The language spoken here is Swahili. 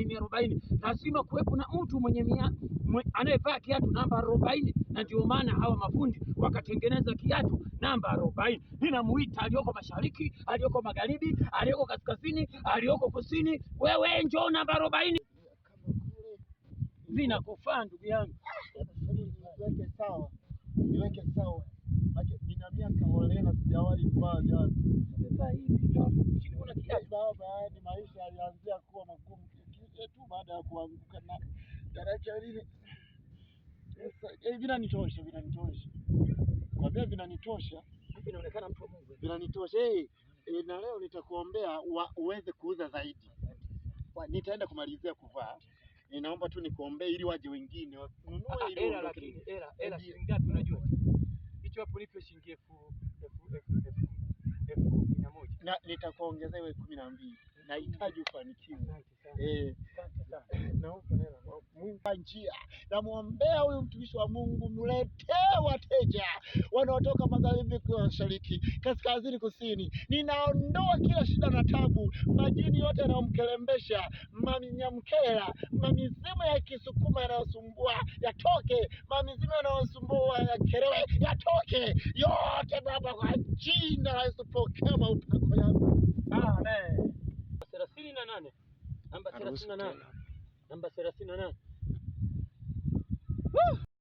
40, lazima kuwepo na mtu anayevaa kiatu namba 40, na ndio maana hawa mafundi wakatengeneza kiatu namba 40. Ninamuita aliyoko mashariki, aliyoko magharibi, aliyoko kaskazini, aliyoko kusini, wewe njoo namba 40. Vinakufaa ndugu yangu. Niweke sawa. Nina miaka holela sijawahi kuvaa viatu. Umevaa hivi hapo chini kuna kiatu. Baba, ni maisha yalianzia kuwa magumu tu baada ya kuanguka na daraja lile. Vinanitosha. Kwa vile vinanitosha. Inaonekana mtu wa Mungu. Vinanitosha. Na leo nitakuombea uweze kuuza zaidi. Nitaenda kumalizia kuvaa. Ninaomba tu nikuombee ili waje wengine wanunue ile. Hela shilingi ngapi unajua? Hicho hapo lipo shilingi 11,000. Na nitakuongezea 12. Nahitaji ufanikiwe. Asante sana. Naomba hela. Mungu njia. Namuombea huyu mtumishi wa Mungu, mletee wateja wanaotoka magharibi, mashariki, kaskazini, kusini. Ninaondoa kila shida na tabu, majini yote yanayomkelembesha, maminyamkela, mamizimu ya Kisukuma yanayosumbua yatoke, mamizimu yanayosumbua ya Kerewe yatoke yote Baba, kwa jina la Yesu. Pokea maupako yangu. Amen. 38. Namba 38.